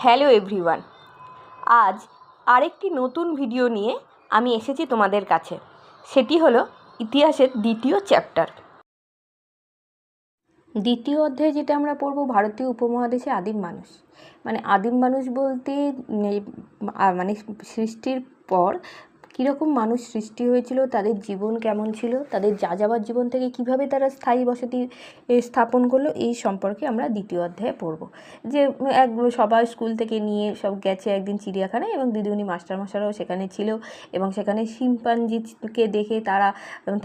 Hello everyone, আজ আরেকটি নতুন ভিডিও নিয়ে আমি এসেছি তোমাদের কাছে। সেটি হলো ইতিহাসের দ্বিতীয় চ্যাপ্টার। দ্বিতীয় অধ্যায়ে যেটা আমরা পড়ব, ভারতীয় উপমহাদেশে আদিম মানুষ। আদিম মানুষ বলতে সৃষ্টির পর কীরকম মানুষ সৃষ্টি হয়েছিল, তাদের জীবন কেমন ছিল, তাদের যাযাবর জীবন থেকে কিভাবে তারা স্থায়ী বসতি স্থাপন করলো, এই সম্পর্কে আমরা দ্বিতীয় অধ্যায়ে পড়ব। যে সবাই স্কুল থেকে নিয়ে সব গেছে একদিন চিড়িয়াখানায়, এবং দিদিমণি মাস্টারমশাইরাও সেখানে ছিল, এবং সেখানে শিম্পাঞ্জিকে দেখে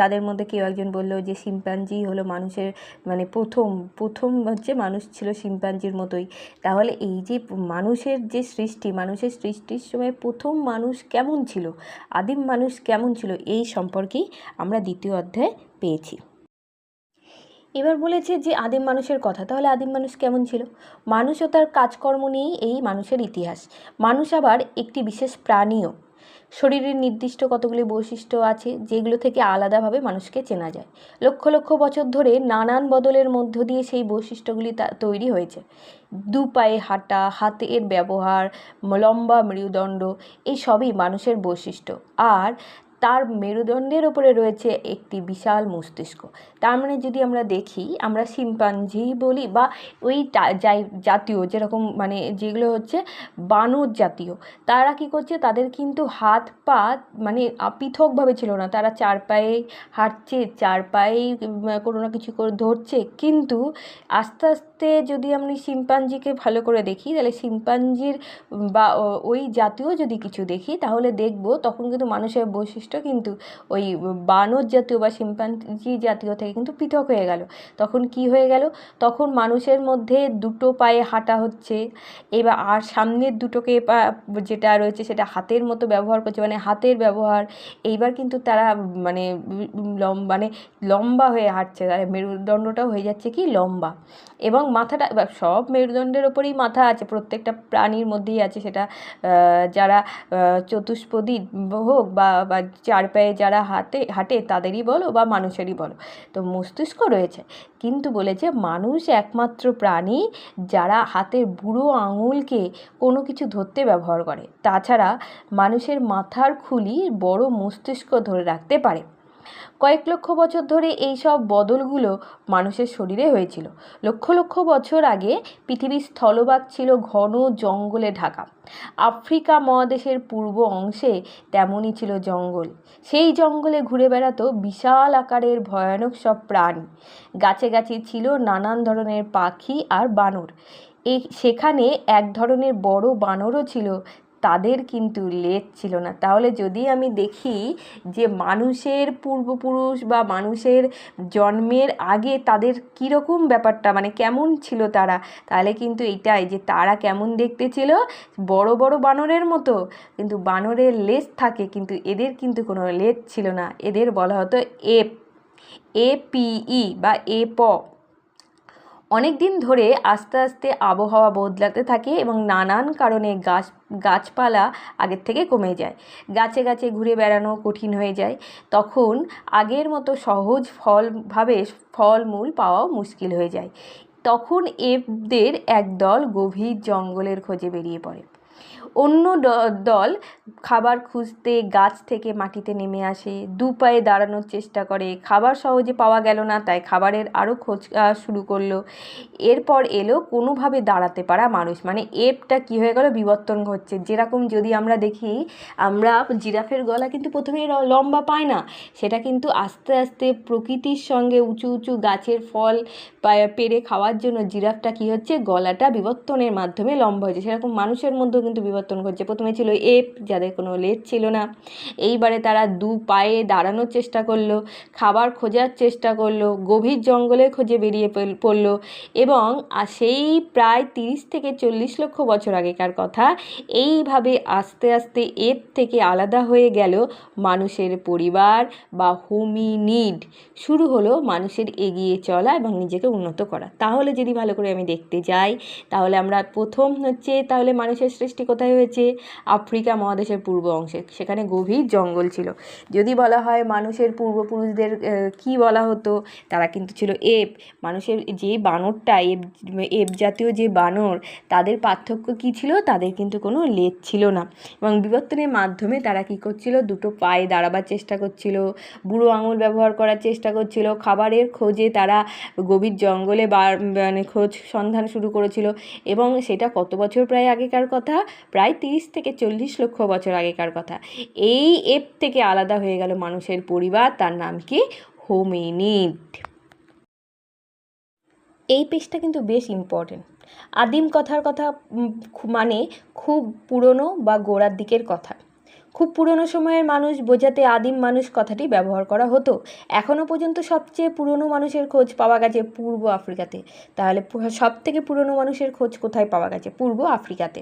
তাদের মধ্যে কেউ একজন বললো যে শিম্পাঞ্জি হলো মানুষের প্রথম হচ্ছে মানুষ ছিল শিম্পাঞ্জির মতোই। তাহলে এই যে মানুষের যে সৃষ্টি, মানুষের সৃষ্টির সময় প্রথম মানুষ কেমন ছিল, আদিম মানুষ কেমন ছিল, এই সম্পর্কেই আমরা দ্বিতীয় অধ্যায়ে পেয়েছি। এবার বলেছে যে আদিম মানুষের কথা, তাহলে আদিম মানুষ কেমন ছিল? মানুষ ও তার কাজকর্ম নিয়েই এই মানুষের ইতিহাস। মানুষ আবার একটি বিশেষ প্রাণীও। শরীরের নির্দিষ্ট কতগুলি বৈশিষ্ট্য আছে যেগুলো থেকে আলাদাভাবে মানুষকে চেনা যায়। লক্ষ লক্ষ বছর ধরে নানান বদলের মধ্য দিয়ে সেই বৈশিষ্ট্যগুলি তৈরি হয়েছে। দু পায়ে হাঁটা, হাতের ব্যবহার, লম্বা মেরুদণ্ড, এই সবই মানুষের বৈশিষ্ট্য। আর তার মেরুদণ্ডের ওপরে রয়েছে একটি বিশাল মস্তিষ্ক। তার যদি আমরা দেখি, আমরা শিম্পাঞ্জি বলি বা ওই জাতীয় যেরকম যেগুলো হচ্ছে বানর জাতীয়, তারা কি করছে, তাদের কিন্তু হাত পা পৃথকভাবে ছিল না। তারা চার পায়ে হাঁটছে, চার পায়েই কোনো না কিছু করে ধরছে। কিন্তু আস্তে আস্তে যদি আমি শিম্পাঞ্জিকে ভালো করে দেখি, তাহলে শিম্পাঞ্জির বা ওই জাতীয় যদি কিছু দেখি, তাহলে দেখব তখন কিন্তু মানুষের বৈশিষ্ট্য কিন্তু ওই বানর জাতীয় বা শিম্পাঞ্জি জাতীয় থেকে কিন্তু পৃথক হয়ে গেল। তখন কি হয়ে গেল, তখন মানুষের মধ্যে দুটো পায়ে হাঁটা হচ্ছে, এবার আর সামনের দুটোকে যেটা রয়েছে সেটা হাতের মতো ব্যবহার করছে, হাতের ব্যবহার। এইবার কিন্তু তারা লম্বা হয়ে হাঁটছে, তার মেরুদণ্ডটাও হয়ে যাচ্ছে কি লম্বা, এবং মাথাটা, সব মেরুদণ্ডের ওপরেই মাথা আছে, প্রত্যেকটা প্রাণীর মধ্যেই আছে। সেটা যারা চতুষ্পদী হোক বা চার পায়ে যারা হাঁটে তাদেরই বলো বা মানুষেরই বলো, তো মস্তিষ্ক রয়েছে। কিন্তু বলেছে মানুষ একমাত্র প্রাণী যারা হাতের বুড়ো আঙুলকে কোনো কিছু ধরতে ব্যবহার করে। তাছাড়া মানুষের মাথার খুলি বড় মস্তিষ্ক ধরে রাখতে পারে। কয়েক লক্ষ বছর ধরে এই সব বদলগুলো মানুষের শরীরে হয়েছিল। লক্ষ লক্ষ বছর আগে পৃথিবীর স্থলভাগ ছিল ঘন জঙ্গলে ঢাকা। আফ্রিকা মহাদেশের পূর্ব অংশে তেমনই ছিল জঙ্গল। সেই জঙ্গলে ঘুরে বেড়াতো বিশাল আকারের ভয়ানক সব প্রাণী। গাছে গাছে ছিল নানান ধরনের পাখি আর বানর। সেখানে এক ধরনের বড় বানরও ছিল, তাদের কিন্তু লেজ ছিল না। তাহলে যদি আমি দেখি যে মানুষের পূর্বপুরুষ বা মানুষের জন্মের আগে তাদের কীরকম ব্যাপারটা, কেমন ছিল তারা, তাহলে কিন্তু এটাই যে তারা কেমন দেখতে ছিল, বড় বড় বানরের মতো, কিন্তু বানরের লেজ থাকে, কিন্তু এদের কিন্তু কোনো লেজ ছিল না। এদের বলা হতো এপিই বা এপ। অনেক দিন ধরে আস্তে আস্তে আবহাওয়া বদলাতে থাকে এবং নানান কারণে গাছপালা আগের থেকে কমে যায়। গাছে গাছে ঘুরে বেড়ানো কঠিন হয়ে যায়। তখন আগের মতো সহজ ফলমূল পাওয়াও মুশকিল হয়ে যায়। তখন এদের একদল গভীর জঙ্গলের খোঁজে বেরিয়ে পড়ে। অন্য দল খাবার খুঁজতে গাছ থেকে মাটিতে নেমে আসে, দু পায়ে দাঁড়ানোর চেষ্টা করে। খাবার সহজে পাওয়া গেল না, তাই খাবারের আরও খোঁজ শুরু করলো। এরপর এলো কোনোভাবে দাঁড়াতে পারা মানুষ, এপটা কী হয়ে গেল, বিবর্তন ঘটছে। যেরকম যদি আমরা দেখি, আমরা জিরাফের গলা কিন্তু প্রথমে লম্বা পায় না, সেটা কিন্তু আস্তে আস্তে প্রকৃতির সঙ্গে উঁচু উঁচু গাছের ফল পেড়ে খাওয়ার জন্য জিরাফটা কী হচ্ছে, গলাটা বিবর্তনের মাধ্যমে লম্বা হয়েছে। সেরকম মানুষের মধ্যেও কিন্তু বিবর্তন ঘটছে। প্রথমে ছিল এপ, যাদের কোনো লেজ ছিল না। এইবারে তারা দু পায়ে দাঁড়ানোর চেষ্টা করলো, খাবার খোঁজার চেষ্টা করলো, গভীর জঙ্গলের খোঁজে বেরিয়ে পড়লো। এবং সেই প্রায় 30 থেকে 40 লক্ষ বছর আগেকার কথা। এইভাবে আস্তে আস্তে এপ থেকে আলাদা হয়ে গেল মানুষের পরিবার বা হোমিনিড। শুরু হলো মানুষের এগিয়ে চলা এবং নিজেকে উন্নত করা। তাহলে যদি ভালো করে আমি দেখতে যাই, তাহলে আমরা প্রথম হচ্ছে তাহলে মানুষের সৃষ্টি কোথায় হয়েছে? আফ্রিকা মহাদেশের পূর্ব অংশে, সেখানে গভীর জঙ্গল ছিল। যদি বলা হয় মানুষের পূর্বপুরুষদের কি বলা হতো, তারা কিন্তু ছিল এপ। মানুষের যে বানরটা এপ জাতীয় যে বানর, তাদের পার্থক্য কী ছিল? তাদের কিন্তু কোনো লেজ ছিল না, এবং বিবর্তনের মাধ্যমে তারা কী করছিল? দুটো পায়ে দাঁড়াবার চেষ্টা করছিল, বুড়ো আঙুল ব্যবহার করার চেষ্টা করছিল, খাবারের খোঁজে তারা গভীর জঙ্গলে মানে খোঁজ সন্ধান শুরু করেছিল। এবং সেটা কত বছর প্রায় আগেকার কথা? প্রায় 30 থেকে 40 লক্ষ বছর আগেকার কথা। এই এপ থেকে আলাদা হয়ে গেল মানুষের পরিবার, তার নাম কি? হোমিনিড। এই পেজটা কিন্তু বেশ ইম্পর্টেন্ট। আদিম কথার কথা মানে খুব পুরনো বা গোড়ার দিকের কথা। খুব পুরনো সময়ের মানুষ বোঝাতে আদিম মানুষ কথাটি ব্যবহার করা হতো। এখনও পর্যন্ত সবচেয়ে পুরনো মানুষের খোঁজ পাওয়া গেছে পূর্ব আফ্রিকাতে। তাহলে সব থেকে পুরনো মানুষের খোঁজ কোথায় পাওয়া গেছে? পূর্ব আফ্রিকাতে।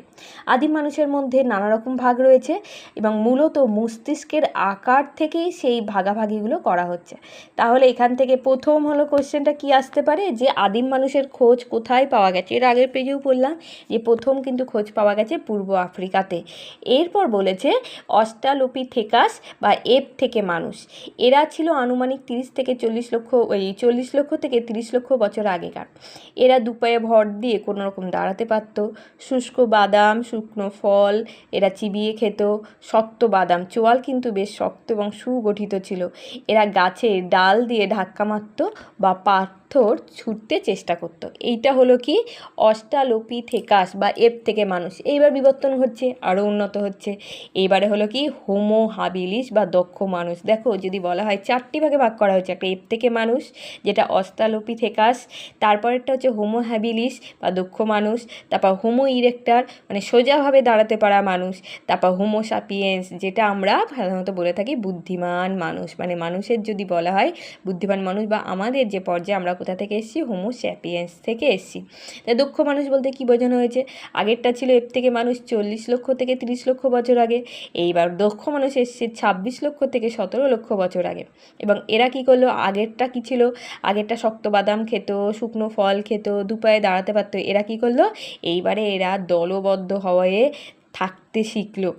আদিম মানুষের মধ্যে নানা রকম ভাগ রয়েছে, এবং মূলত মস্তিষ্কের আকার থেকেই সেই ভাগাভাগিগুলো করা হচ্ছে। তাহলে এখান থেকে প্রথম হলো কোশ্চেনটা কি আসতে পারে, যে আদিম মানুষের খোঁজ কোথায় পাওয়া গেছে? এর আগের পেজেও বললাম যে প্রথম কিন্তু খোঁজ পাওয়া গেছে পূর্ব আফ্রিকাতে। এরপর বলেছে অস্ট্রালোপিথেকাস বা এপ থেকে মানুষ। এরা ছিল আনুমানিক 30 থেকে 40 লক্ষ 40 লক্ষ থেকে 30 লক্ষ বছর আগেকার। এরা দুপায়ে ভর দিয়ে কোনো রকম দাঁড়াতে পারত। শুষ্ক বাদাম, শুকনো ফল এরা চিবিয়ে খেত। শক্ত বাদাম, চোয়াল কিন্তু বেশ শক্ত এবং সুগঠিত ছিল। এরা গাছের ডাল দিয়ে ধাক্কা মারত বা পাথর ছুটতে চেষ্টা করত। এইটা হলো কি? অস্ট্রালোপিথেকাস বা এপ থেকে মানুষ। এইবার বিবর্তন হচ্ছে, আরও উন্নত হচ্ছে। এইবারে হলো কি? হোমো হাবিলিস বা দক্ষ মানুষ। দেখো, যদি বলা হয় 4টি ভাগে ভাগ করা হয়েছে। একটা এপ থেকে মানুষ, যেটা অস্ট্রালোপিথেকাস, তারপরেরটা হচ্ছে হোমো হ্যাবিলিস বা দক্ষ মানুষ, তারপর হোমো ইরেক্টার মানে সোজাভাবে দাঁড়াতে পারা মানুষ, তারপর হোমো সাপিয়েন্স, যেটা আমরা সাধারণত বলে থাকি বুদ্ধিমান মানুষ। মানে মানুষের যদি বলা হয় বুদ্ধিমান মানুষ বা আমাদের যে পর্যায়ে, আমরা কোথা থেকে এসেছি? হোমো স্যাপিয়েন্স থেকে এসেছি। তাই দক্ষ মানুষ বলতে কি বোঝানো হয়েছে? আগেরটা ছিল এপ থেকে মানুষ 40 লক্ষ থেকে 30 লক্ষ বছর আগে। এইবার দক্ষ মানুষ এসেছে 26 লক্ষ থেকে 17 লক্ষ বছর আগে। এবং এরা কি করলো? আগেরটা কি ছিল? আগেরটা শক্ত বাদাম খেত, শুকনো ফল খেত, দুপায়ে দাঁড়াতে পারতো। এরা কি করলো? এইবারে এরা দলবদ্ধ হয়ে থাকতে শিখলো,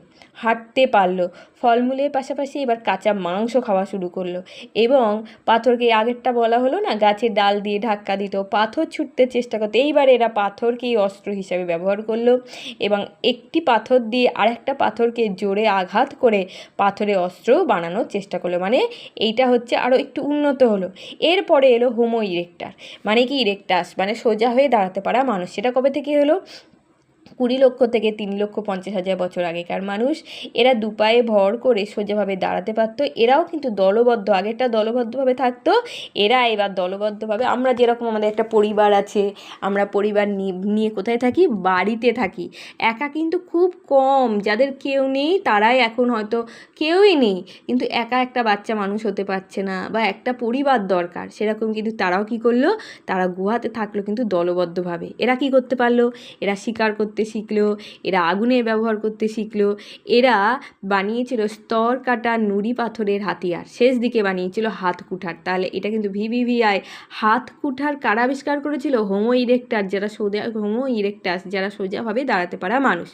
হাঁটতে পারলো, ফলমূলের পাশাপাশি এবার কাঁচা মাংস খাওয়া শুরু করলো। এবং পাথরকে, আগেরটা বলা হলো না, গাছের ডাল দিয়ে ধাক্কা দিত, পাথর ছুটতে চেষ্টা করতো। এইবার এরা পাথরকেই অস্ত্র হিসাবে ব্যবহার করলো, এবং একটি পাথর দিয়ে আরেকটা পাথরকে জোরে আঘাত করে পাথরে অস্ত্র বানানোর চেষ্টা করলো। মানে এইটা হচ্ছে আরও একটু উন্নত হলো। এরপরে এলো হোমো ইরেক্টার। মানে কি? ইরেক্টাস মানে সোজা হয়ে দাঁড়াতে পারা মানুষ। সেটা কবে থেকে হলো? 20 লক্ষ থেকে 3,50,000 বছর আগেকার মানুষ। এরা দুপায়ে ভর করে সোজাভাবে দাঁড়াতে পারত। এরাও কিন্তু দলবদ্ধ, আগেরটা দলবদ্ধভাবে থাকতো, এরা এবার দলবদ্ধভাবে, আমরা যেরকম আমাদের একটা পরিবার আছে, আমরা পরিবার নিয়ে কোথায় থাকি? বাড়িতে থাকি। একা কিন্তু খুব কম, যাদের কেউ নেই তারাই এখন হয়তো কেউই নেই, কিন্তু একা একটা বাচ্চা মানুষ হতে পারছে না, বা একটা পরিবার দরকার, সেরকম কিন্তু তারাও কি করলো? তারা গুহাতে থাকলো কিন্তু দলবদ্ধভাবে। এরা কি করতে পারলো? এরা শিকার করতে শিখলো, এরা আগুনের ব্যবহার করতে শিখলো, এরা বানিয়েছিল স্তর কাটা নুড়ি পাথরের হাতিয়ার, শেষ দিকে বানিয়েছিল হাত কুঠার। তাহলে এটা কিন্তু ভিভিভিআই, হাত কুঠার কারা আবিষ্কার করেছিল? হোমো ইরেক্টার, হোমো ইরেক্টাস, যারা সোজাভাবে দাঁড়াতে পারা মানুষ।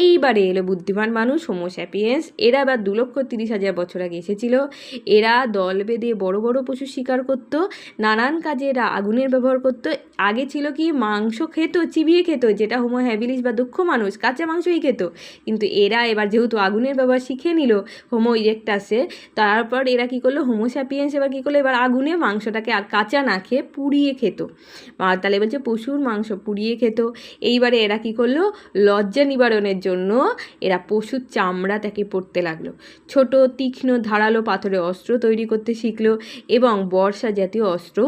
এইবারে এলো বুদ্ধিমান মানুষ, হোমো স্যাপিয়েন্স। এরা আবার 2,30,000 বছর আগে এসেছিল। এরা দল বেঁধে বড় বড় পশু শিকার করতো, নানান কাজে এরা আগুনের ব্যবহার করতো। আগে ছিল কি? মাংস খেত, চিবিয়ে খেত, যেটা হোমো হ্যাবিলিস বা দক্ষ মানুষ কাঁচা মাংসই খেত। কিন্তু এরা এবার যেহেতু আগুনের ব্যবহার শিখে নিল হোমো ইরেক্টাসে, তারপর এরা কি করলো? হোমো স্যাপিয়েন্স এবার কি করলো? এবার আগুনে মাংসটাকে আর কাঁচা না খেয়ে পুড়িয়ে খেত। তাহলে বলছে পশুর মাংস পুড়িয়ে খেত। এইবারে এরা কি করলো? লজ্জা নিবারণের জন্য এরা পশুর চামড়া তাকে পড়তে লাগলো। ছোট তীক্ষ্ণ ধারালো পাথরে অস্ত্র তৈরি করতে শিখলো, এবং বর্ষা জাতীয় অস্ত্র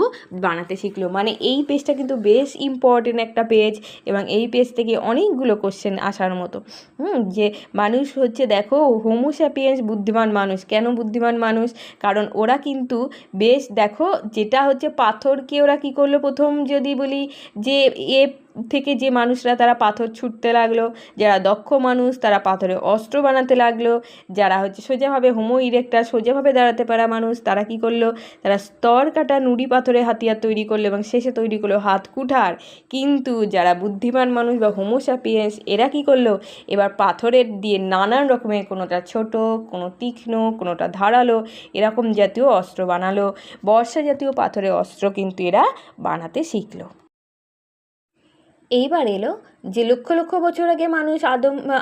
বানাতে শিখলো। মানে এই পেজটা কিন্তু বেশ ইম্পর্টেন্ট একটা পেজ, এবং এই পেজ থেকে অনেকগুলো কোশ্চেন আসার মতো। যে মানুষ হচ্ছে, দেখো, হোমো স্যাপিয়েন্স বুদ্ধিমান মানুষ। কেন বুদ্ধিমান মানুষ? কারণ ওরা কিন্তু বেশ, দেখো, যেটা হচ্ছে পাথরকে ওরা কি করলো? প্রথম যদি বলি যে এপ থেকে যে মানুষরা তারা পাথর ছুটতে লাগলো, যারা দক্ষ মানুষ তারা পাথরে অস্ত্র বানাতে লাগলো, যারা হচ্ছে সোজাভাবে হোমো ইরেক্টার সোজাভাবে দাঁড়াতে পারা মানুষ তারা কি করলো, তারা স্তর কাটা নুড়ি পাথরে হাতিয়ার তৈরি করলো এবং শেষে তৈরি করলো হাত কুঠার। কিন্তু যারা বুদ্ধিমান মানুষ বা হোমো স্যাপিয়েন্স এরা কি করলো, এবার পাথরের দিয়ে নানান রকমের, কোনোটা ছোট, কোনো তীক্ষ্ণ, কোনোটা ধারালো, এরকম জাতীয় অস্ত্র বানালো। বর্ষা জাতীয় পাথরের অস্ত্র কিন্তু এরা বানাতে শিখলো। এইবার এলো যে লক্ষ লক্ষ বছর আগে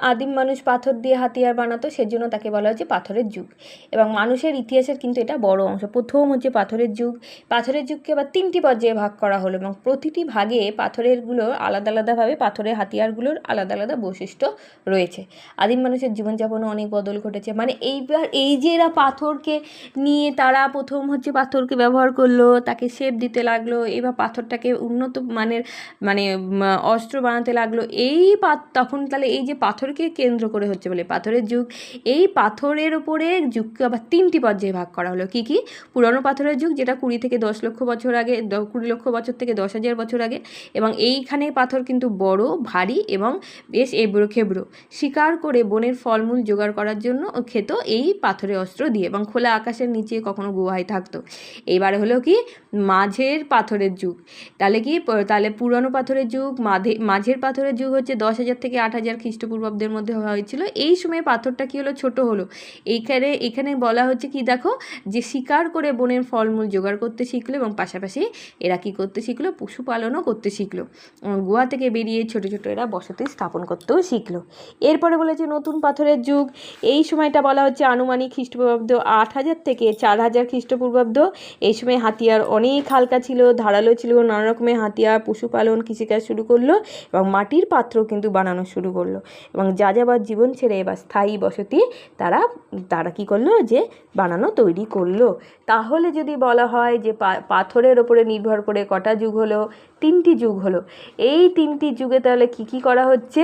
আদিম মানুষ পাথর দিয়ে হাতিয়ার বানাতো, সেজন্য তাকে বলা হচ্ছে পাথরের যুগ। এবং মানুষের ইতিহাসের কিন্তু এটা বড় অংশ। প্রথম হচ্ছে পাথরের যুগ। পাথরের যুগকে আবার 3টি পর্যায়ে ভাগ করা হলো এবং প্রতিটি ভাগে পাথরেরগুলো আলাদা আলাদাভাবে, পাথরের হাতিয়ারগুলোর আলাদা আলাদা বৈশিষ্ট্য রয়েছে। আদিম মানুষের জীবনযাপনে অনেক বদল ঘটেছে। মানে এইবার এই যে এরা পাথরকে নিয়ে তারা প্রথম হচ্ছে পাথরকে ব্যবহার করলো, তাকে শেপ দিতে লাগলো, এবার পাথরটাকে উন্নত মানের অস্ত্র বানাতে লাগলো। তখন তাহলে এই যে পাথরকে কেন্দ্র করে হচ্ছে বলে পাথরের যুগ। এই পাথরের ওপরে যুগকে আবার 3টি পর্যায়ে ভাগ করা হলো। কি পুরনো পাথরের যুগ, যেটা 20 থেকে 10 লক্ষ বছর আগে, 20 লক্ষ বছর থেকে 10,000 বছর আগে। এবং এইখানে পাথর কিন্তু বড়, ভারী এবং বেশ এবড়ো খেবড়ো। শিকার করে বনের ফলমূল জোগাড় করার জন্য খেত এই পাথরের অস্ত্র দিয়ে, এবং খোলা আকাশের নিচে কখনো গুহায় থাকতো। এইবারে হলো কি মাঝের পাথরের যুগ। তাহলে পুরনো পাথরের যুগ, মাঝের পাথরের যুগ হচ্ছে 10,000 থেকে 8,000 খ্রিস্টপূর্বাব্দের মধ্যে হয়েছিল। এই সময় পাথরটা কি হলো, ছোট হলো। এখানে বলা হচ্ছে কি, দেখো যে শিকার করে বনের ফলমূল জোগাড় করতে শিখলো এবং পাশাপাশি এরা কি করতে শিখলো, পশুপালনও করতে শিখলো। গুহা থেকে বেরিয়ে ছোট ছোট এরা বসতি স্থাপন করতেও শিখলো। এরপরে বলেছে নতুন পাথরের যুগ। এই সময়টা বলা হচ্ছে আনুমানিক খ্রিস্টপূর্বাব্দ 8,000 থেকে 4,000 খ্রিস্টপূর্বাব্দ। এই সময় হাতিয়ার অনেক হালকা ছিল, ধারালো ছিল, নানা রকমের হাতিয়ার, পশুপালন, কৃষিকাজ শুরু করলো এবং মাটির পাত্র কিন্তু বানানো শুরু করলো। এবং যাযাবর জীবন ছেড়ে এবার স্থায়ী বসতি তারা কি করলো, যে বানানো তৈরি করলো। তাহলে যদি বলা হয় যে পাথরের ওপরে নির্ভর করে কটা যুগ হলো, 3টি যুগ হলো। এই 3টি যুগে তাহলে কি করা হচ্ছে,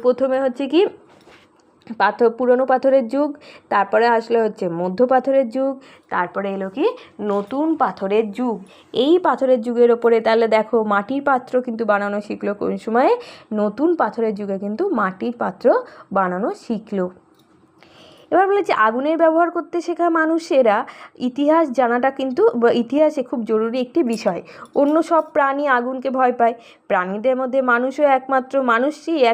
প্রথমে হচ্ছে কি পুরনো পাথরের যুগ, তারপরে আসলে হচ্ছে মধ্য পাথরের যুগ, তারপরে এলো কি নতুন পাথরের যুগ। এই পাথরের যুগের ওপরে তাহলে দেখো মাটির পাত্র কিন্তু বানানো শিখলো কোন সময়ে, নতুন পাথরের যুগে কিন্তু মাটির পাত্র বানানো শিখলো। এবার বলেছে আগুনের ব্যবহার করতে শেখা মানুষেরা ইতিহাস জানাটা কিন্তু ইতিহাসে খুব জরুরি একটি বিষয়। অন্য সব প্রাণী আগুনকে ভয় পায়, প্রাণীদের মধ্যে মানুষই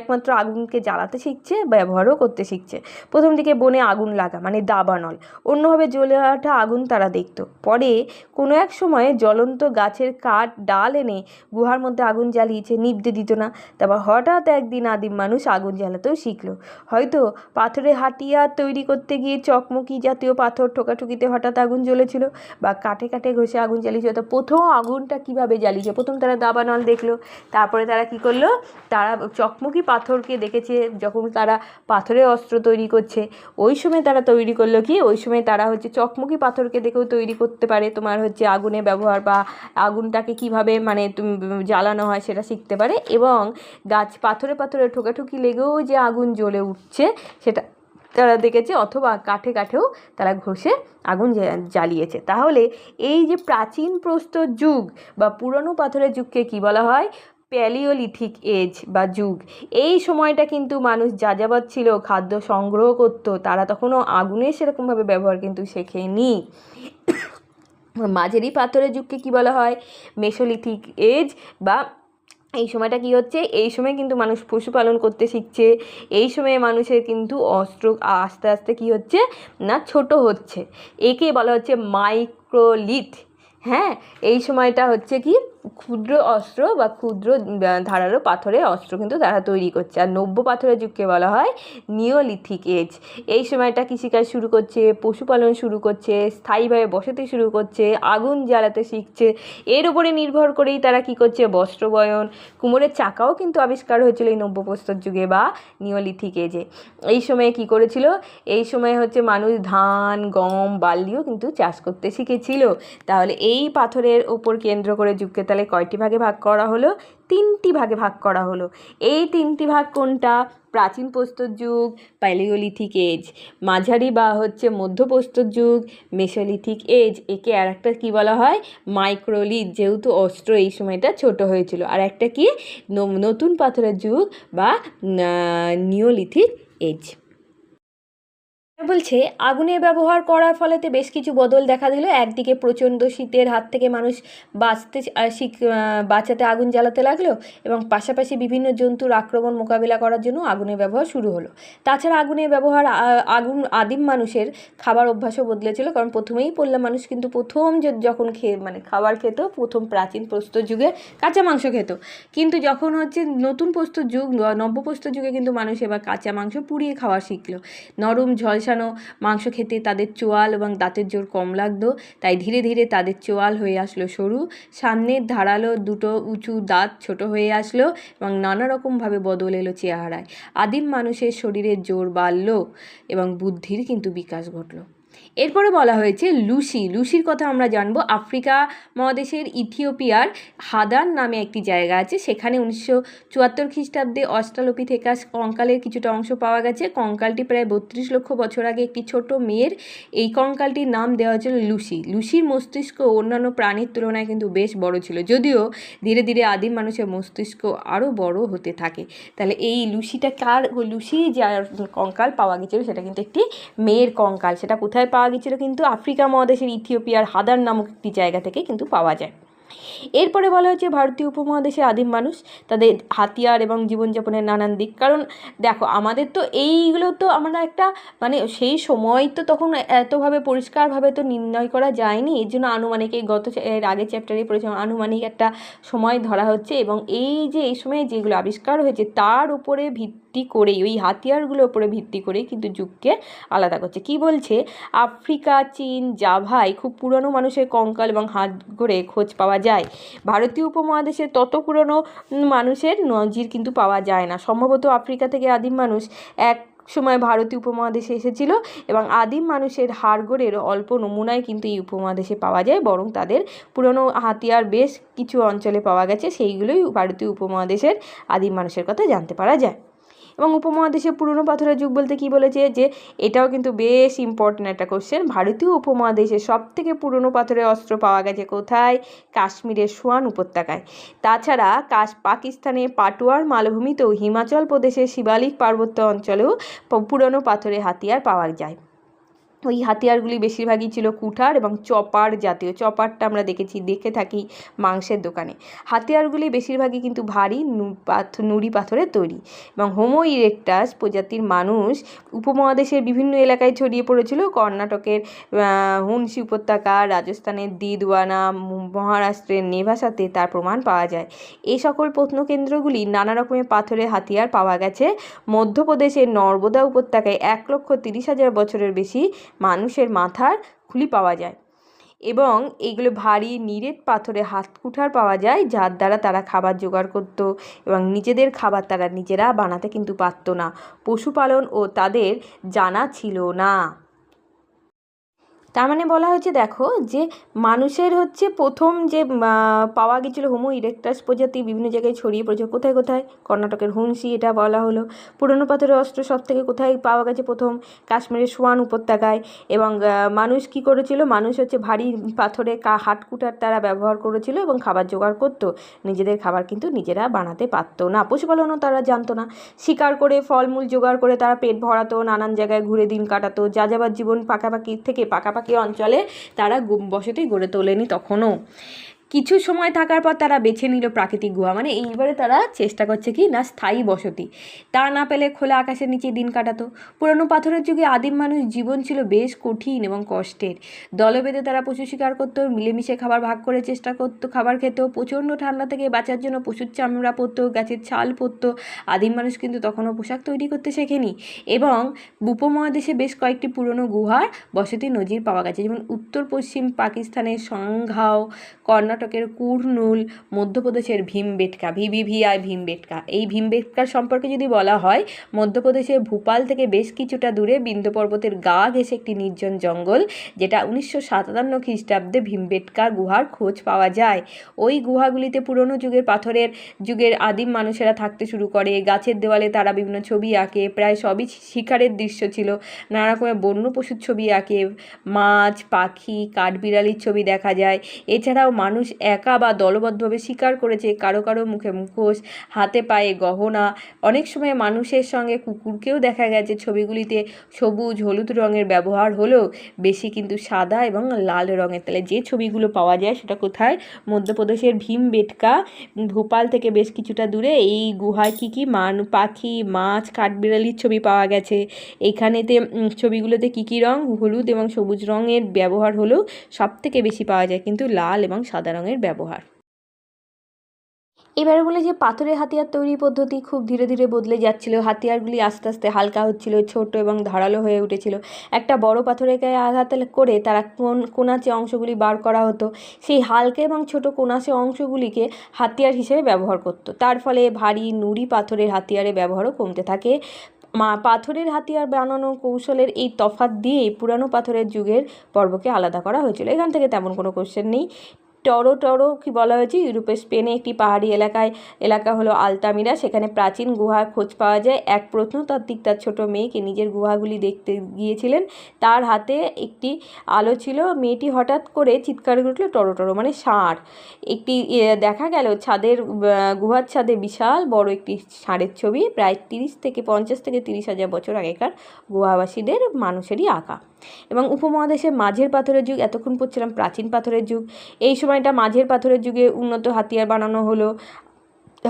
একমাত্র আগুনকে জ্বালাতে শিখছে, ব্যবহারও করতে শিখছে। প্রথম দিকে বনে আগুন লাগা মানে দাবানল, অন্যভাবে জ্বলে ওঠা আগুন তারা দেখতো। পরে কোনো এক সময়ে জ্বলন্ত গাছের কাঠ ডাল এনে গুহার মধ্যে আগুন জ্বালিয়েছে, নিভতে দিত না। তারপর হঠাৎ একদিন আদিম মানুষ আগুন জ্বালাতেও শিখলো। হয়তো পাথরের হাতিয়ার তৈরি করতে গিয়ে চকমকি জাতীয় পাথর ঠোকাঠুকিতে হঠাৎ আগুন জ্বলেছিল, বা কাঠে কাঠে ঘষে আগুন জ্বালিয়েছিল। তো প্রথম আগুনটা কিভাবে জ্বালিয়েছে, প্রথম তারা দাবানল দেখলো, তারপরে তারা কি করলো, তারা চকমকি পাথরকে দেখেছে যখন তারা পাথরের অস্ত্র তৈরি করছে, ওই সময় তারা তৈরি করলো কি, ওই সময় তারা হচ্ছে চকমকি পাথরকে দেখেও তৈরি করতে পারে তোমার হচ্ছে আগুনে ব্যবহার, বা আগুনটাকে কিভাবে মানে জ্বালানো হয় সেটা শিখতে পারে। এবং পাথরে ঠোকাঠুকি লেগেও যে আগুন জ্বলে উঠছে সেটা তারা দেখেছে, অথবা কাঠে কাঠেও তারা ঘষে আগুন জ্বালিয়েছে। তাহলে এই যে প্রাচীন প্রস্তর যুগ বা পুরনো পাথরের যুগকে কি বলা হয়, প্যালিওলিথিক এজ বা যুগ। এই সময়টা কিন্তু মানুষ যাযাবর ছিল, খাদ্য সংগ্রহ করতো, তারা তখনও আগুনের সেরকমভাবে ব্যবহার কিন্তু শেখেনি। মাঝারি পাথরের যুগকে কি বলা হয়, মেসোলিথিক এজ, বা এই সময়টা কি হচ্ছে, এই সময় কিন্তু মানুষ পশুপালন করতে শিখছে। এই সময়ে মানুষের কিন্তু অস্ত্র আস্তে আস্তে কি হচ্ছে না, ছোট হচ্ছে। একে বলা হচ্ছে মাইক্রোলিথ। হ্যাঁ, এই সময়টা হচ্ছে কি ক্ষুদ্র অস্ত্র বা ক্ষুদ্র ধারালো পাথরের অস্ত্র কিন্তু তারা তৈরি করছে। আর নব্য পাথরের যুগকে বলা হয় নিওলিথিক এজ। এই সময়টা কৃষিকাজ শুরু করছে, পশুপালন শুরু করছে, স্থায়ীভাবে বসতি শুরু করছে, আগুন জ্বালাতে শিখছে। এর উপরে নির্ভর করেই তারা কি করছে, বস্ত্র বয়ন, কুমোরের চাকাও কিন্তু আবিষ্কার হয়েছিল এই নব্য প্রস্তর যুগে বা নিওলিথিক এজে। এই সময়ে কি করেছিল, এই সময়ে হচ্ছে মানুষ ধান, গম, বার্লিও কিন্তু চাষ করতে শিখেছিল। তাহলে এই পাথরের ওপর কেন্দ্র করে যুগকে তাহলে তাহলে কয়টি ভাগে ভাগ করা হলো? 3টি ভাগে ভাগ করা হলো। এই 3টি ভাগ কোনটা? প্রাচীন প্রস্তর যুগ, প্যালিওলিথিক এজ, মাঝারি বা মধ্যপ্রস্তর যুগ, মেসোলিথিক এজ, একে আর একটা কী বলা হয়? মাইক্রোলিথ, যেহেতু অস্ত্র এই সময়টা ছোট হয়েছিল। আর একটা কি? নতুন পাথরের যুগ বা নিওলিথিক এজ। বলছে আগুনের ব্যবহার করার ফলেতে বেশ কিছু বদল দেখা দিল। একদিকে প্রচণ্ড শীতের হাত থেকে মানুষ বাঁচাতে আগুন জ্বালাতে লাগলো, এবং পাশাপাশি বিভিন্ন জন্তুর আক্রমণ মোকাবিলা করার জন্য আগুনের ব্যবহার শুরু হলো। তাছাড়া আগুনের ব্যবহার আদিম মানুষের খাবার অভ্যাসও বদলেছিল, কারণ প্রথমেই বললাম মানুষ কিন্তু প্রথম যখন খাবার খেত, প্রথম প্রাচীন প্রস্তর যুগে কাঁচা মাংস খেত, কিন্তু যখন নতুন প্রস্তর যুগ, নব্যপ্রস্তর যুগে কিন্তু মানুষ এবার কাঁচা মাংস পুড়িয়ে খাওয়া শিখলো। নরম ঝলসানো মাংস খেতে তাদের চোয়াল এবং দাঁতের জোর কম লাগতো, তাই ধীরে ধীরে তাদের চোয়াল হয়ে আসলো সরু, সামনের ধারালো দুটো উঁচু দাঁত ছোট হয়ে আসলো, এবং নানা রকমভাবে বদল এলো চেহারায়। আদিম মানুষের শরীরের জোর বাড়ল এবং বুদ্ধির কিন্তু বিকাশ ঘটল। এরপরে বলা হয়েছে লুসির কথা আমরা জানবো। আফ্রিকা মহাদেশের ইথিওপিয়ার হাদান নামে একটি জায়গা আছে, সেখানে 1974 খ্রিস্টাব্দে অস্ট্রালোপিথেকাস কঙ্কালের কিছুটা অংশ পাওয়া গেছে। কঙ্কালটি প্রায় 32 লক্ষ বছর আগে একটি ছোট মেয়ের। এই কঙ্কালটির নাম দেওয়া হয়েছিল লুসির মস্তিষ্ক অন্যান্য প্রাণীর তুলনায় কিন্তু বেশ বড় ছিল, যদিও ধীরে ধীরে আদিম মানুষের মস্তিষ্ক আরও বড় হতে থাকে। তাহলে এই লুসি যার কঙ্কাল পাওয়া গেছিলো সেটা কিন্তু একটি মেয়ের কঙ্কাল। সেটা কোথায় পাওয়া গেছিলো? কিন্তু আফ্রিকা মহাদেশের ইথিওপিয়ার হাদান নামক একটি জায়গা থেকে কিন্তু পাওয়া যায়। এরপরে বলা হচ্ছে ভারতীয় উপমহাদেশের আদিম মানুষ, তাদের হাতিয়ার এবং জীবনযাপনের নানান দিক। কারণ দেখো, আমাদের তো এইগুলো তো আমরা একটা সেই সময় তো তখন এতভাবে পরিষ্কারভাবে তো নির্ণয় করা যায়নি, এর জন্য আনুমানিক, এই এর আগের চ্যাপ্টারে পড়েছিলাম, আনুমানিক একটা সময় ধরা হচ্ছে, এবং এই সময়ে যেগুলো আবিষ্কার হয়েছে তার উপরে ভিত্তি করেই, ওই হাতিয়ারগুলোর উপরে ভিত্তি করেই কিন্তু যুগকে আলাদা করছে। কি বলছে? আফ্রিকা, চীন, জাভায় খুব পুরনো মানুষের কঙ্কাল এবং হাড়গোড়ে খোঁজ পাওয়া যায়। ভারতীয় উপমহাদেশে তত পুরনো মানুষের নজির কিন্তু পাওয়া যায় না। সম্ভবত আফ্রিকা থেকে আদিম মানুষ এক সময় ভারতীয় উপমহাদেশে এসেছিল, এবং আদিম মানুষের হাড়গোড়ের অল্প নমুনায় কিন্তু এই উপমহাদেশে পাওয়া যায়, বরং তাদের পুরনো হাতিয়ার বেশ কিছু অঞ্চলে পাওয়া গেছে, সেইগুলোই ভারতীয় উপমহাদেশের আদিম মানুষের কথা জানতে পারা যায়। এবং উপমহাদেশে পুরনো পাথরের যুগ বলতে কি বলেছে, যে এটাও কিন্তু বেশ ইম্পর্টেন্ট একটা কোশ্চেন। ভারতীয় উপমহাদেশে সবথেকে পুরনো পাথরের অস্ত্র পাওয়া গেছে কোথায়? কাশ্মীরের সোয়ান উপত্যকায়। তাছাড়া পাকিস্তানের পাটোয়ার মালভূমিতেও, হিমাচল প্রদেশের শিবালিক পার্বত্য অঞ্চলেও পুরনো পাথরের হাতিয়ার পাওয়া যায়। ওই হাতিয়ারগুলি বেশিরভাগই ছিল কুঠার এবং চপার জাতীয়। চপারটা আমরা দেখে থাকি মাংসের দোকানে। হাতিয়ারগুলি বেশিরভাগই কিন্তু ভারী নুড়ি পাথরের তৈরি, এবং হোমো ইরেক্টাস প্রজাতির মানুষ উপমহাদেশের বিভিন্ন এলাকায় ছড়িয়ে পড়েছিল। কর্ণাটকের হুনসি উপত্যকা, রাজস্থানের দিদওয়ানা, মহারাষ্ট্রের নেভাসাতে তার প্রমাণ পাওয়া যায়। এই সকল প্রত্নকেন্দ্রগুলি নানা রকমের পাথরের হাতিয়ার পাওয়া গেছে। মধ্যপ্রদেশের নর্মদা উপত্যকায় 1,30,000 বছরের বেশি মানুষের মাথার খুলি পাওয়া যায়, এবং এইগুলো ভারী নিরেট পাথরে হাতকুঠার পাওয়া যায়, যার দ্বারা তারা খাবার জোগাড় করত, এবং নিজেদের খাবার তারা নিজেরা বানাতে কিন্তু পারতো না। পশুপালন ও তাদের জানা ছিল না। তার বলা হয়েছে, দেখো, যে মানুষের প্রথম যে পাওয়া গেছিলো হোমো ইরেক্টাস প্রজাতি বিভিন্ন জায়গায় ছড়িয়ে পড়েছে। কোথায় কোথায়? কর্ণাটকের হুনসি, এটা বলা হলো। পুরনো পাথরের অস্ত্র সব থেকে কোথায় পাওয়া গেছে? প্রথম কাশ্মীরের সোয়ান উপত্যকায়। এবং মানুষ কি করেছিল? মানুষ ভারী পাথরে হাটকুটার তারা ব্যবহার করেছিল এবং খাবার জোগাড় করতো, নিজেদের খাবার কিন্তু নিজেরা বানাতে পারতো না। পশুপালনও তারা জানতো না। শিকার করে ফলমূল জোগাড় করে তারা পেট ভরাতো, নানান জায়গায় ঘুরে দিন কাটাতো। যাযাবর জীবন পাকাপাকি অঞ্চলে তারা বসতি গড়ে তোলেনি তখনও। কিছু সময় থাকার পর তারা বেছে নিল প্রাকৃতিক গুহা, এইবারে তারা চেষ্টা করছে কি না স্থায়ী বসতি। তা না পেলে খোলা আকাশের নিচে দিন কাটাতো। পুরনো পাথরের যুগে আদিম মানুষ জীবন ছিল বেশ কঠিন এবং কষ্টের। দলে বেঁধে তারা পশু শিকার করতো, মিলেমিশে খাবার ভাগ করে চেষ্টা করতো, খাবার খেত। প্রচণ্ড ঠান্ডা থেকে বাঁচার জন্য পশুর চামড়া পরতো, গাছের ছাল পরতো। আদিম মানুষ কিন্তু তখনও পোশাক তৈরি করতে শেখেনি। এবং উপমহাদেশে বেশ কয়েকটি পুরনো গুহার বসতির নজির পাওয়া গেছে, যেমন উত্তর পশ্চিম পাকিস্তানের সংঘাও, কর্ণাটক কর্ণাটকের কুর্নুল, মধ্যপ্রদেশের ভীমবেটকা, VVVI ভীমবেটকা। এই ভীমবেটকার সম্পর্কে যদি বলা হয়, মধ্যপ্রদেশের ভূপাল থেকে বেশ কিছুটা দূরে বিন্ধ্য পর্বতের গা ঘেঁষে একটি নির্জন জঙ্গল, যেটা 1957 খ্রিস্টাব্দে ভীমবেটকার গুহার খোঁজ পাওয়া যায়। ওই গুহাগুলিতে পুরনো পাথরের যুগের আদিম মানুষেরা থাকতে শুরু করে। গাছের দেওয়ালে তারা বিভিন্ন ছবি আঁকে, প্রায় সবই শিকারের দৃশ্য ছিল। নানা রকমের বন্য পশুর ছবি আঁকে, মাছ, পাখি, কাঠবিড়ালির ছবি দেখা যায়। এছাড়াও মানুষ একা বা দলবদ্ধভাবে শিকার করেছে, কারো কারো মুখে মুখোশ, হাতে পায়ে গহনা। অনেক সময় মানুষের সঙ্গে কুকুরকেও দেখা গেছে। ছবিগুলিতে সবুজ হলুদ রঙের ব্যবহার হলেও বেশি কিন্তু সাদা এবং লাল রঙের। তাহলে যে ছবিগুলো পাওয়া যায় সেটা কোথায়? মধ্যপ্রদেশের ভীমবেটকা, ভোপাল থেকে বেশ কিছুটা দূরে। এই গুহায় কী কী পাখি, মাছ, কাঠবিড়ালির ছবি পাওয়া গেছে। এইখানেতে ছবিগুলোতে কী কী রঙ? হলুদ এবং সবুজ রঙের ব্যবহার হলেও সবথেকে বেশি পাওয়া যায় কিন্তু লাল এবং সাদা রঙের ব্যবহার। এবারে বলে যে পাথরের হাতিয়ার তৈরি পদ্ধতি খুব ধীরে ধীরে বদলে যাচ্ছিল। হাতিয়ারগুলি আস্তে আস্তে হালকা হচ্ছিল, ছোট এবং ধারালো হয়ে উঠেছিল। একটা বড় পাথরের গায়ে আঘাত করে তারা কোনাচে অংশগুলি বার করা হতো। সেই হালকা এবং ছোট কোনাচে অংশগুলিকে হাতিয়ার হিসেবে ব্যবহার করতো। তার ফলে ভারী নুড়ি পাথরের হাতিয়ারের ব্যবহারও কমতে থাকে। পাথরের হাতিয়ার বানানোর কৌশলের এই তফাৎ দিয়েই পুরানো পাথরের যুগের পর্বকে আলাদা করা হয়েছিল। এখান থেকে তেমন কোনো কোশ্চেন নেই। টরো কি বলা হয়েছে? ইউরোপের স্পেনে একটি পাহাড়ি এলাকা হলো আলতামিরা। সেখানে প্রাচীন গুহার খোঁজ পাওয়া যায়। এক প্রত্নতাত্ত্বিক তার ছোট মেয়েকে নিজের গুহাগুলি দেখতে গিয়েছিলেন। তার হাতে একটি আলো ছিল। মেয়েটি হঠাৎ করে চিৎকার করে উঠল, টরো মানে ষাঁড়। একটি দেখা গেল গুহার ছাদে বিশাল বড় একটি ষাঁড়ের ছবি, প্রায় 50 থেকে 30 হাজার বছর আগেকার গুহাবাসীদের মানুষেরই আঁকা। এবং উপমহাদেশের মাঝের পাথরের যুগ, এতক্ষণ পড়ছিলাম প্রাচীন পাথরের যুগ। এই সময়টা মাঝের পাথরের যুগে উন্নত হাতিয়ার বানানো হলো।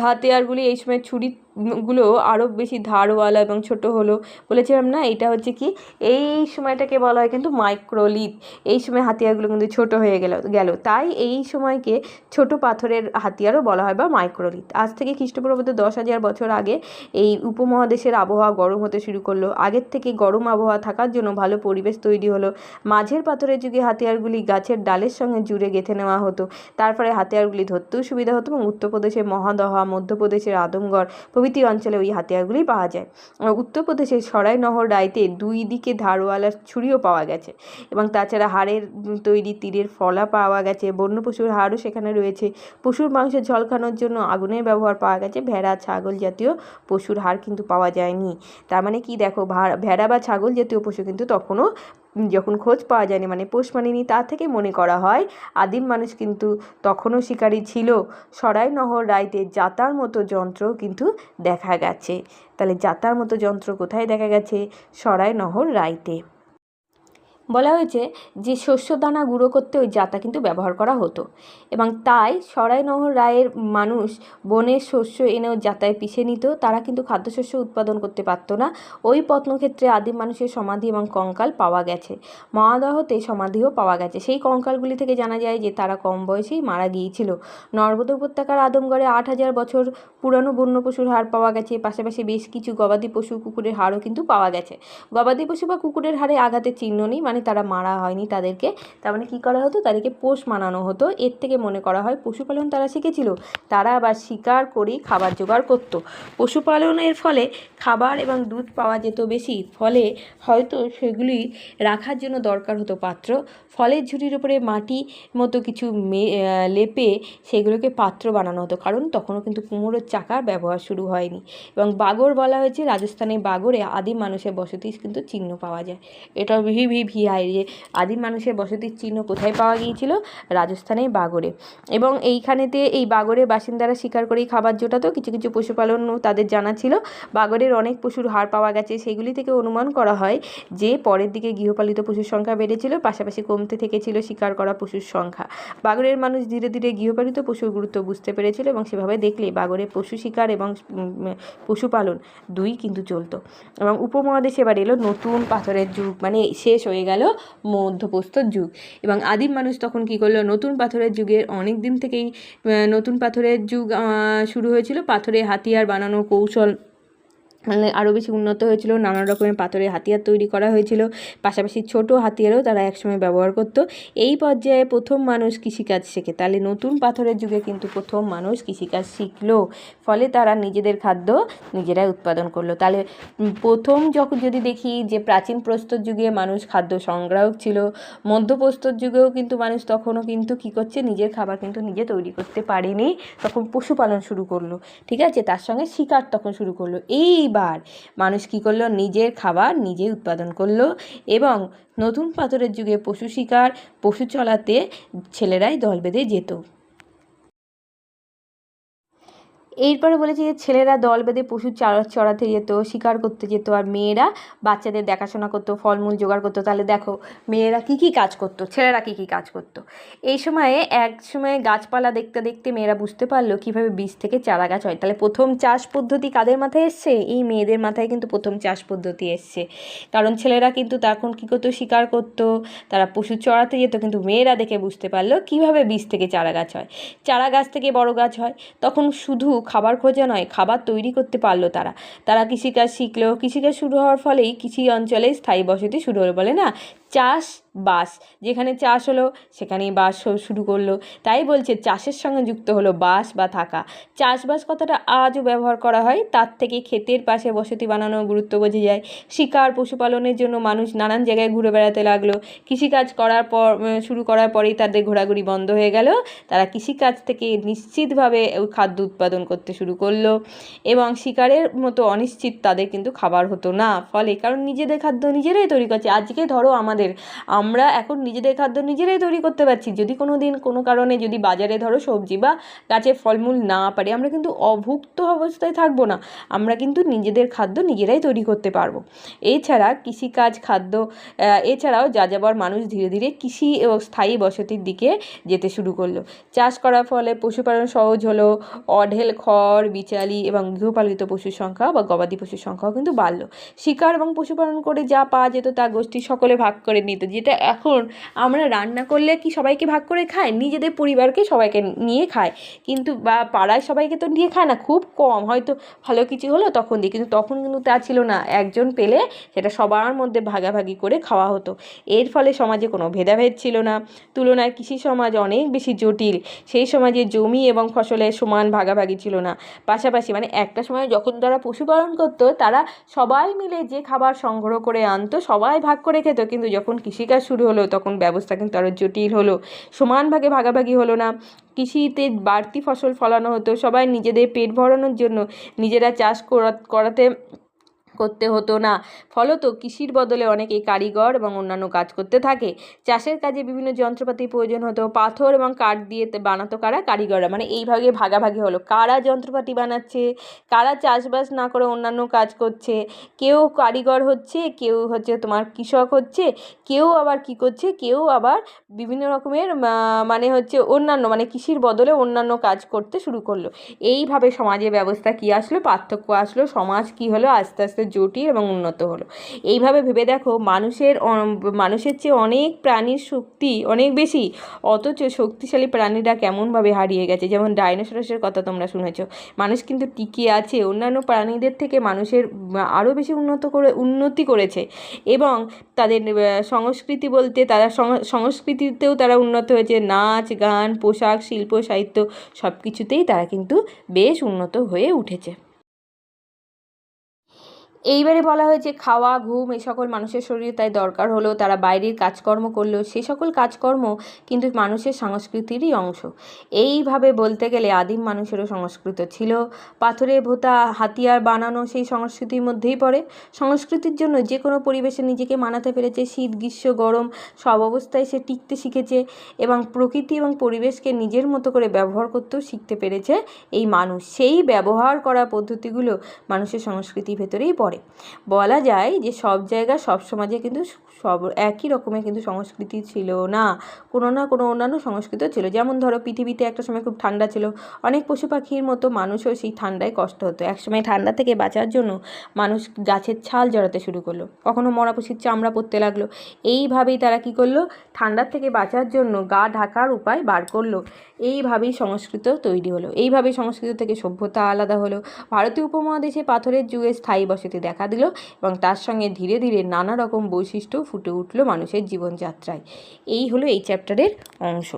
হাতিয়ারগুলি এই সময় ছুরিগুলো আরও বেশি ধারওয়ালা এবং ছোট হলো। বলেছিলাম না, এটা হচ্ছে কি, এই সময়টাকে বলা হয় কিন্তু মাইক্রোলিথ। এই সময় হাতিয়ারগুলো কিন্তু ছোট হয়ে গেল, তাই এই সময়কে ছোট পাথরের হাতিয়ারও বলা হয় বা মাইক্রোলিথ। আজ থেকে খ্রিস্টপূর্বাব্দ 10,000 বছর আগে এই উপমহাদেশের আবহাওয়া গরম হতে শুরু করলো। আগের থেকে গরম আবহাওয়া থাকার জন্য ভালো পরিবেশ তৈরি হলো। মাঝের পাথরের যুগে হাতিয়ারগুলি গাছের ডালের সঙ্গে জুড়ে গেঁথে নেওয়া হতো। তারপরে হাতিয়ারগুলি ধরতেও সুবিধা হতো এবং উত্তরপ্রদেশের মহাদহা, মধ্যপ্রদেশের আদমগড় প্রভৃতি অঞ্চলে ওই হাতিয়ারগুলি পাওয়া যায়। উত্তরপ্রদেশের সরাইনগর রাইতে 2 দিকে ধারওয়ালা ছুরিও পাওয়া গেছে। এবং তাছাড়া হাড়ের তৈরি তীরের ফলা পাওয়া গেছে। বন্য পশুর হাড়ও সেখানে রয়েছে। পশুর মাংসের ঝলকানোর জন্য আগুনের ব্যবহার পাওয়া গেছে। ভেড়া, ছাগল জাতীয় পশুর হাড় কিন্তু পাওয়া যায়নি। তার মানে কি দেখো, ভেড়া বা ছাগল জাতীয় পশু কিন্তু তখনও যখন খোঁজ পাওয়া যায়নি, মানে পোষ মানেনি, তা থেকে মনে করা হয় আদিম মানুষ কিন্তু তখনও শিকারী ছিল। সরাইনগর রাইতে জাতার মতো যন্ত্রও কিন্তু দেখা গেছে। তাহলে জাতার মতো যন্ত্র কোথায় দেখা গেছে? সরাইনগর রাইতে। বলা হয়েছে যে শস্য দানা গুঁড়ো করতে ওই জাতা কিন্তু ব্যবহার করা হতো। এবং তাই সরাইনগর রায়ের মানুষ বনের শস্য এনেও জাতায় পিষে নিত। তারা কিন্তু খাদ্যশস্য উৎপাদন করতে পারতো না। ওই প্রত্নক্ষেত্রে আদিম মানুষের সমাধি এবং কঙ্কাল পাওয়া গেছে। মহাদহতে সমাধিও পাওয়া গেছে। সেই কঙ্কালগুলি থেকে জানা যায় যে তারা কম বয়সেই মারা গিয়েছিল। নর্মদা উপত্যকার আদমগড়ে 8,000 বছর পুরানো বন্য পশুর হাড় পাওয়া গেছে। পাশাপাশি বেশ কিছু গবাদি পশু, কুকুরের হাড়ও কিন্তু পাওয়া গেছে। গবাদি পশু বা কুকুরের হাড়ে আঘাতের চিহ্ন নেই, মানে তারা মারা হয়নি তাদেরকে। তার মানে কী করা হতো? তাদেরকে পোষ মানানো হতো। এর থেকে মনে করা হয় পশুপালন তারা শিখেছিল। তারা আবার শিকার করেই খাবার জোগাড় করত। পশুপালনের ফলে খাবার এবং দুধ পাওয়া যেত বেশি, ফলে হয়তো সেগুলি রাখার জন্য দরকার হতো পাত্র। ফলের ঝুড়ির উপরে মাটি মতো কিছু লেপে সেগুলোকে পাত্র বানানো হতো, কারণ তখনও কিন্তু কুমোরের চাকার ব্যবহার শুরু হয়নি। এবং বাগর বলা হয়েছে, রাজস্থানের বাগরে আদিম মানুষের বসতির কিন্তু চিহ্ন পাওয়া যায়। এটা VVVI যে আদিম মানুষের বসতির চিহ্ন কোথায় পাওয়া গিয়েছিল? রাজস্থানের বাগরে। এবং এইখানেতে এই বাগরের বাসিন্দারা শিকার করেই খাবার জোটাতো। কিছু কিছু পশুপালনও তাদের জানা ছিল। বাগরের অনেক পশুর হাড় পাওয়া গেছে। সেগুলি থেকে অনুমান করা হয় যে পরের দিকে গৃহপালিত পশুর সংখ্যা বেড়েছিল, পাশাপাশি কমতে থেকেছিল শিকার করা পশুর সংখ্যা। বাগরের মানুষ ধীরে ধীরে গৃহপালিত পশুর গুরুত্ব বুঝতে পেরেছিল এবং সেভাবে দেখলে বাগরের পশু শিকার এবং পশুপালন দুই কিন্তু চলতো। এবং উপমহাদেশে এবার এলো নতুন পাথরের যুগ, মানে শেষ হয়ে গেল মধ্যপ্রস্তর যুগ। এবং আদিম মানুষ তখন কী করলো? নতুন পাথরের যুগের অনেক দিন থেকেই নতুন পাথরের যুগ শুরু হয়েছিল। পাথরের হাতিয়ার বানানোর কৌশল আরও বেশি উন্নত হয়েছিল। নানা রকমের পাথরের হাতিয়ার তৈরি করা হয়েছিল, পাশাপাশি ছোট হাতিয়ারও তারা একসময় ব্যবহার করত। এই পর্যায়ে প্রথম মানুষ কৃষিকাজ শেখে। তাহলে নতুন পাথরের যুগে কিন্তু প্রথম মানুষ কৃষিকাজ শিখলো, ফলে তারা নিজেদের খাদ্য নিজেরাই উৎপাদন করলো। তাহলে প্রথম যখন যদি দেখি যে প্রাচীন প্রস্তর যুগে মানুষ খাদ্য সংগ্রাহক ছিল, মধ্যপ্রস্তর যুগেও কিন্তু মানুষ তখনও কিন্তু কী করছে, নিজের খাবার কিন্তু নিজে তৈরি করতে পারেনি, তখন পশুপালন শুরু করলো, ঠিক আছে, তার সঙ্গে শিকার তখন শুরু করলো। এইবার মানুষ কী করলো, নিজের খাবার নিজে উৎপাদন করলো এবং নতুন পাথরের যুগে পশু শিকার, পশু চলাতে ছেলেরাই দল বেঁধে যেত। এরপরে বলেছি যে ছেলেরা দল বেঁধে পশু চড়াতে যেত, শিকার করতে যেত, আর মেয়েরা বাচ্চাদের দেখাশোনা করতো, ফলমূল জোগাড় করতো। তাহলে দেখো মেয়েরা কী কী কাজ করতো, ছেলেরা কী কী কাজ করতো। এই সময়ে এক সময়ে গাছপালা দেখতে দেখতে মেয়েরা বুঝতে পারলো কীভাবে বীজ থেকে চারা গাছ হয়। তাহলে প্রথম চাষ পদ্ধতি কাদের মাথায় এসছে, এই মেয়েদের মাথায় কিন্তু প্রথম চাষ পদ্ধতি এসছে। কারণ ছেলেরা কিন্তু তখন কী করতো, শিকার করতো, তারা পশু চড়াতে যেত, কিন্তু মেয়েরা দেখে বুঝতে পারলো কীভাবে বীজ থেকে চারা গাছ হয়, চারা গাছ থেকে বড় গাছ হয়। তখন শুধু খাবার খোঁজা নয়, খাবার তৈরি করতে পারলো তারা কৃষিকাজ শিখলো। কৃষিকাজ শুরু হওয়ার ফলেই কৃষি অঞ্চলে স্থায়ী বসতি শুরু হলো। বলে না, চাষবাস, যেখানে চাষ হলো সেখানেই বাস শুরু করলো। তাই বলছে চাষের সঙ্গে যুক্ত হলো বাস বা থাকা। চাষবাস কথাটা আজও ব্যবহার করা হয়, তার থেকে ক্ষেতের পাশে বসতি বানানোর গুরুত্ব বোঝা যায়। শিকার পশুপালনের জন্য মানুষ নানান জায়গায় ঘুরে বেড়াতে লাগলো। কৃষিকাজ শুরু করার পরেই তাদের ঘোরাঘুরি বন্ধ হয়ে গেল। তারা কৃষিকাজ থেকে নিশ্চিতভাবে খাদ্য উৎপাদন করতে শুরু করলো এবং শিকারের মতো অনিশ্চিত তাদের কিন্তু খাবার হতো না। ফলে কারণ নিজেদের খাদ্য নিজেরাই তৈরি করছে। আজকে ধরো আমরা এখন নিজেদের খাদ্য নিজেরাই তৈরি করতে পারছি। যদি কোনো দিন কোনো কারণে যদি বাজারে ধরো সবজি বা গাছের ফলমূল না পারি, আমরা কিন্তু অভুক্ত অবস্থায় থাকবো না, আমরা কিন্তু নিজেদের খাদ্য নিজেরাই তৈরি করতে পারবো। এছাড়া কৃষিকাজ এছাড়াও যাযাবর মানুষ ধীরে ধীরে কৃষি ও স্থায়ী বসতির দিকে যেতে শুরু করলো। চাষ করার ফলে পশুপালন সহজ হলো। অঢেল খড়, বিচালি এবং গৃহপালিত পশুর সংখ্যা বা গবাদি পশুর সংখ্যাও কিন্তু বাড়লো। শিকার এবং পশুপালন করে যা পাওয়া যেত তা গোষ্ঠী সকলে ভাগ করে নিত। যেটা এখন আমরা রান্না করলে কি সবাইকে ভাগ করে খায়, নিজেদের পরিবারকে সবাইকে নিয়ে খায়, কিন্তু বা পাড়ায় সবাইকে তো নিয়ে খায় না, খুব কম, হয়তো ভালো কিছু হলো তখন দিই, কিন্তু তখন কিন্তু তা ছিল না। একজন পেলে সেটা সবার মধ্যে ভাগাভাগি করে খাওয়া হতো। এর ফলে সমাজে কোনো ভেদাভেদ ছিল না। তুলনায় কৃষি সমাজ অনেক বেশি জটিল। সেই সমাজে জমি এবং ফসলের সমান ভাগাভাগি ছিল না। পাশাপাশি মানে একটা সময় যখন তারা পশুপালন করতো, তারা সবাই মিলে যে খাবার সংগ্রহ করে আনতো সবাই ভাগ করে খেত, কিন্তু যখন কৃষিকাজ শুরু হলো তখন ব্যবস্থা কিন্তু আরও জটিল হলো। সমান ভাগে ভাগাভাগি হলো না। কৃষিতে বাড়তি ফসল ফলানো হতো, সবাই নিজেদের পেট ভরানোর জন্য নিজেরা চাষ করতে হতো না। ফলত কৃষির বদলে অনেকেই কারিগর এবং অন্যান্য কাজ করতে থাকে। চাষের কাজে বিভিন্ন যন্ত্রপাতির প্রয়োজন হতো। পাথর এবং কাঠ দিয়ে বানাতো কারা, কারিগররা। মানে এইভাবে ভাগাভাগি হলো, কারা যন্ত্রপাতি বানাচ্ছে, কারা চাষবাস না করে অন্যান্য কাজ করছে। কেউ কারিগর হচ্ছে, কেউ হচ্ছে তোমার কৃষক হচ্ছে, কেউ আবার কী করছে, কেউ আবার বিভিন্ন রকমের মানে হচ্ছে অন্যান্য মানে কৃষির বদলে অন্যান্য কাজ করতে শুরু করলো। এইভাবে সমাজের ব্যবস্থা কী আসলো, পার্থক্য আসলো, সমাজ কী হলো, আস্তে আস্তে জটিল এবং উন্নত হলো। এইভাবে ভেবে দেখো মানুষের চেয়ে অনেক প্রাণীর শক্তি অনেক বেশি, অথচ শক্তিশালী প্রাণীরা কেমনভাবে হারিয়ে গেছে। যেমন ডাইনোসরের কথা তোমরা শুনেছ, মানুষ কিন্তু টিকে আছে, অন্যান্য প্রাণীদের থেকে মানুষের আরও বেশি উন্নতি করেছে এবং তাদের সংস্কৃতি বলতে তারা সংস্কৃতিতেও তারা উন্নত হয়েছে। নাচ গান, পোশাক, শিল্প, সাহিত্য সব কিছুতেই তারা কিন্তু বেশ উন্নত হয়ে উঠেছে। এইবারে বলা হয়েছে খাওয়া, ঘুম এই সকল মানুষের শরীরে তাই দরকার হলো। তারা বাইরের কাজকর্ম করলেও সে সকল কাজকর্ম কিন্তু মানুষের সংস্কৃতিরই অংশ। এইভাবে বলতে গেলে আদিম মানুষেরও সংস্কৃত ছিল। পাথরে ভোঁতা হাতিয়ার বানানো সেই সংস্কৃতির মধ্যেই পড়ে। সংস্কৃতির জন্য যে কোনো পরিবেশে নিজেকে মানাতে পেরেছে। শীত, গ্রীষ্ম, গরম সব অবস্থায় সে টিকতে শিখেছে এবং প্রকৃতি এবং পরিবেশকে নিজের মতো করে ব্যবহার করতেও শিখতে পেরেছে এই মানুষ। সেই ব্যবহার করা পদ্ধতিগুলো মানুষের সংস্কৃতির ভেতরেই পড়ে। বলা যায় যে সব জায়গায় সব সমাজে কিন্তু সব একই রকমের কিন্তু সংস্কৃতি ছিল না, কোনো না কোনো অন্যান্য সংস্কৃতি ছিল। যেমন ধরো পৃথিবীতে একটা সময় খুব ঠান্ডা ছিল, অনেক পশু পাখির মতো মানুষও সেই ঠান্ডায় কষ্ট হতো। একসময় ঠান্ডা থেকে বাঁচার জন্য মানুষ গাছের ছাল জড়াতে শুরু করলো, কখনো মরা পশুর চামড়া পরতে লাগলো। এইভাবেই তারা কী করলো, ঠান্ডার থেকে বাঁচার জন্য গা ঢাকার উপায় বার করলো। এইভাবেই সংস্কৃত তৈরি হলো, এইভাবেই সংস্কৃত থেকে সভ্যতা আলাদা হলো। ভারতীয় উপমহাদেশে পাথরের যুগে স্থায়ী বসতি দেখা দিল এবং তার সঙ্গে ধীরে ধীরে নানা রকম বৈশিষ্ট্য ফুটে উঠলো মানুষের জীবনযাত্রায়। এই হলো এই চ্যাপ্টারের অংশ।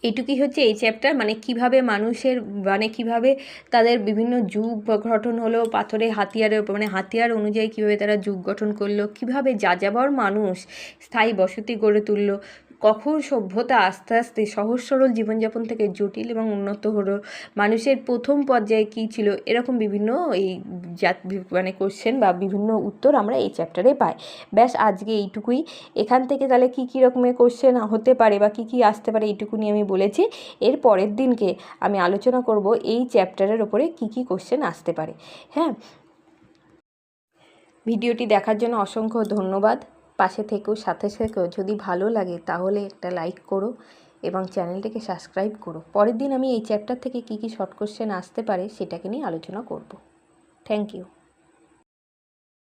এইটুকুই হচ্ছে এই চ্যাপ্টার, মানে কিভাবে মানুষের কিভাবে তাদের বিভিন্ন যুগ গঠন হলো, পাথরের হাতিয়ারের মানে হাতিয়ার অনুযায়ী কীভাবে তারা যুগ গঠন করলো, কীভাবে যাযাবর মানুষ স্থায়ী বসতি গড়ে তুললো, কখন সভ্যতা আস্তে আস্তে সহজ সরল জীবনযাপন থেকে জটিল এবং উন্নত হলো, মানুষের প্রথম পর্যায়ে কী ছিল, এরকম বিভিন্ন এই কোশ্চেন বা বিভিন্ন উত্তর আমরা এই চ্যাপ্টারে পাই। ব্যাস আজকে এইটুকুই। এখান থেকে তাহলে কী রকমের কোশ্চেন হতে পারে বা কী আসতে পারে এইটুকুনি আমি বলেছি। এর পরের দিনকে আমি আলোচনা করব এই চ্যাপ্টারের ওপরে কী কোশ্চেন আসতে পারে। হ্যাঁ, ভিডিওটি দেখার জন্য অসংখ্য ধন্যবাদ। পাশে থেকেও, সাথে থেকেও, যদি ভালো লাগে তাহলে একটা লাইক করো এবং চ্যানেলটিকে সাবস্ক্রাইব করো। পরের দিন আমি এই চ্যাপ্টার থেকে কী শর্ট কোশ্চেন আসতে পারে সেটাকে নিয়ে আলোচনা করব। Thank you.